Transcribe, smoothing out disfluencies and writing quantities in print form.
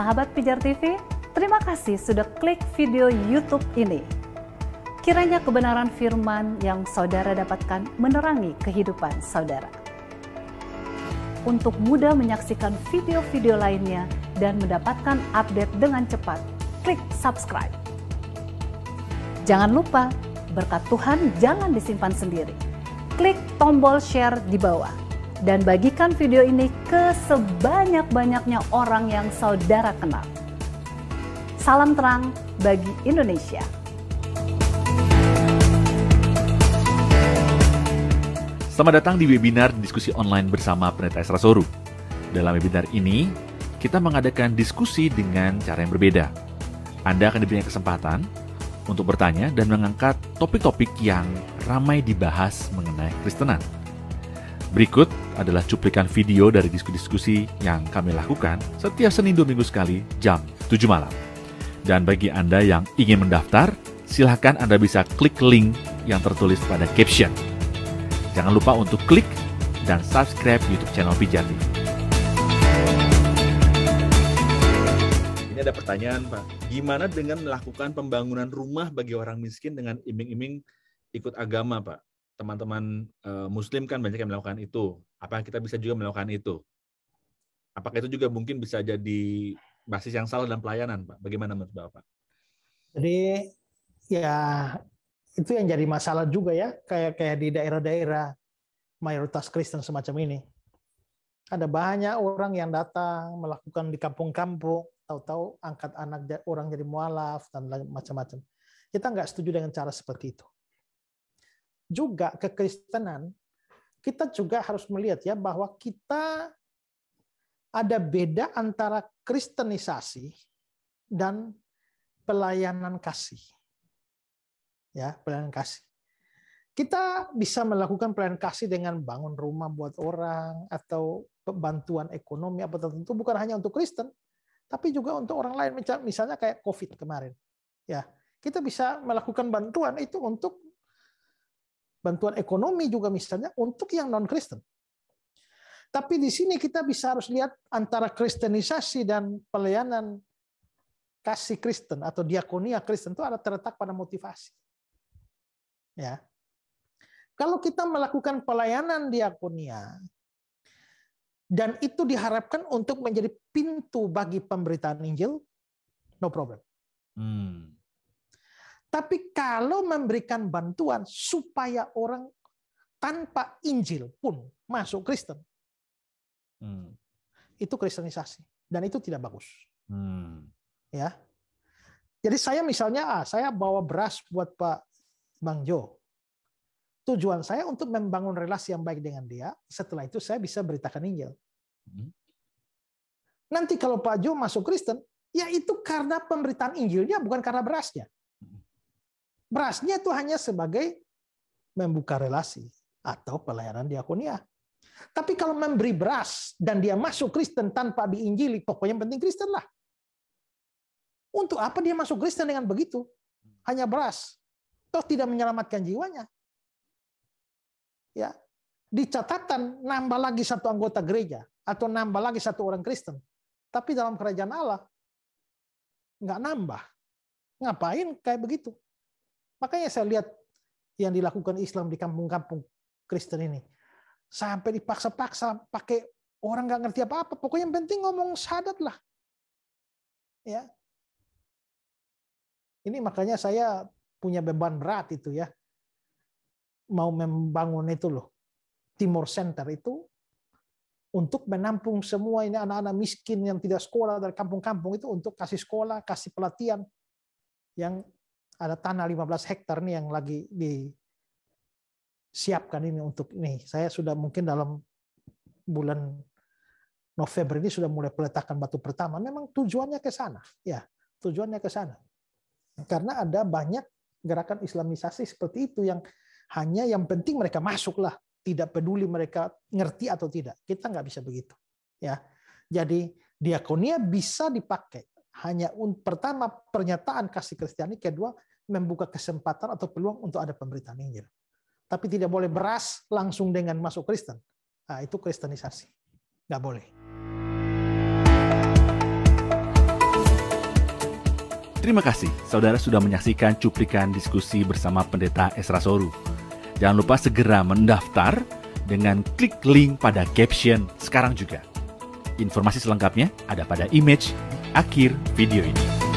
Sahabat Pijar TV, terima kasih sudah klik video YouTube ini. Kiranya kebenaran firman yang saudara dapatkan menerangi kehidupan saudara. Untuk mudah menyaksikan video-video lainnya dan mendapatkan update dengan cepat, klik subscribe. Jangan lupa, berkat Tuhan jangan disimpan sendiri. Klik tombol share di bawah. Dan bagikan video ini ke sebanyak-banyaknya orang yang saudara kenal. Salam terang bagi Indonesia. Selamat datang di webinar diskusi online bersama Pendeta Esra Soru. Dalam webinar ini, kita mengadakan diskusi dengan cara yang berbeda. Anda akan diberi kesempatan untuk bertanya dan mengangkat topik-topik yang ramai dibahas mengenai Kristenan. Berikut adalah cuplikan video dari diskusi-diskusi yang kami lakukan setiap Senin 2 minggu sekali jam 7 malam. Dan bagi Anda yang ingin mendaftar, silakan Anda bisa klik link yang tertulis pada caption. Jangan lupa untuk klik dan subscribe YouTube channel Pijar TV. Ini ada pertanyaan, Pak. Gimana dengan melakukan pembangunan rumah bagi orang miskin dengan iming-iming ikut agama, Pak? Teman-teman Muslim kan banyak yang melakukan itu. Apa kita bisa juga melakukan itu? Apakah itu juga mungkin bisa jadi basis yang salah dalam pelayanan, Pak? Bagaimana menurut Bapak? Jadi ya itu yang jadi masalah juga ya, kayak di daerah-daerah mayoritas Kristen semacam ini. Ada banyak orang yang datang melakukan di kampung-kampung, tahu-tahu angkat anak orang jadi mualaf dan macam-macam. Kita nggak setuju dengan cara seperti itu. Juga kekristenan, kita juga harus melihat ya bahwa kita ada beda antara kristenisasi dan pelayanan kasih. Ya, pelayanan kasih. Kita bisa melakukan pelayanan kasih dengan bangun rumah buat orang atau bantuan ekonomi apa tertentu, bukan hanya untuk Kristen, tapi juga untuk orang lain. Misalnya kayak COVID kemarin. Ya, kita bisa melakukan bantuan itu untuk bantuan ekonomi juga misalnya untuk yang non-Kristen. Tapi di sini kita bisa harus lihat antara kristenisasi dan pelayanan kasih Kristen atau diakonia Kristen itu ada terletak pada motivasi. Ya. Kalau kita melakukan pelayanan diakonia dan itu diharapkan untuk menjadi pintu bagi pemberitaan Injil, no problem. Tapi kalau memberikan bantuan supaya orang tanpa Injil pun masuk Kristen, itu kristenisasi dan itu tidak bagus. Ya, jadi saya misalnya, saya bawa beras buat Pak Bang Jo. Tujuan saya untuk membangun relasi yang baik dengan dia. Setelah itu saya bisa beritakan Injil. Nanti kalau Pak Jo masuk Kristen, ya itu karena pemberitaan Injilnya, bukan karena berasnya. Berasnya itu hanya sebagai membuka relasi atau pelayanan diakonia. Tapi kalau memberi beras dan dia masuk Kristen tanpa diinjili, pokoknya yang penting Kristen lah. Untuk apa dia masuk Kristen dengan begitu? Hanya beras. Toh tidak menyelamatkan jiwanya. Ya, di catatan nambah lagi satu anggota gereja atau nambah lagi satu orang Kristen. Tapi dalam kerajaan Allah nggak nambah. Ngapain kayak begitu? Makanya saya lihat yang dilakukan Islam di kampung-kampung Kristen ini. Sampai dipaksa-paksa pakai orang nggak ngerti apa-apa. Pokoknya yang penting ngomong syahadat lah. Ya. Ini makanya saya punya beban berat itu ya. Mau membangun itu loh. Timur Center itu untuk menampung semua ini anak-anak miskin yang tidak sekolah dari kampung-kampung itu untuk kasih sekolah, kasih pelatihan. Yang ada tanah 15 hektar nih yang lagi disiapkan ini untuk ini. Saya sudah mungkin dalam bulan November ini sudah mulai peletakan batu pertama. Memang tujuannya ke sana. Ya, tujuannya ke sana. Karena ada banyak gerakan islamisasi seperti itu yang hanya yang penting mereka masuklah. Tidak peduli mereka ngerti atau tidak. Kita nggak bisa begitu. Ya, jadi diakonia bisa dipakai. Hanya pertama pernyataan kasih Kristiani, kedua membuka kesempatan atau peluang untuk ada pemberitaan Injil. Tapi tidak boleh beras langsung dengan masuk Kristen. Nah, itu kristenisasi. Nggak boleh. Terima kasih saudara sudah menyaksikan cuplikan diskusi bersama Pendeta Ezra Soru. Jangan lupa segera mendaftar dengan klik link pada caption sekarang juga. Informasi selengkapnya ada pada image akhir video ini.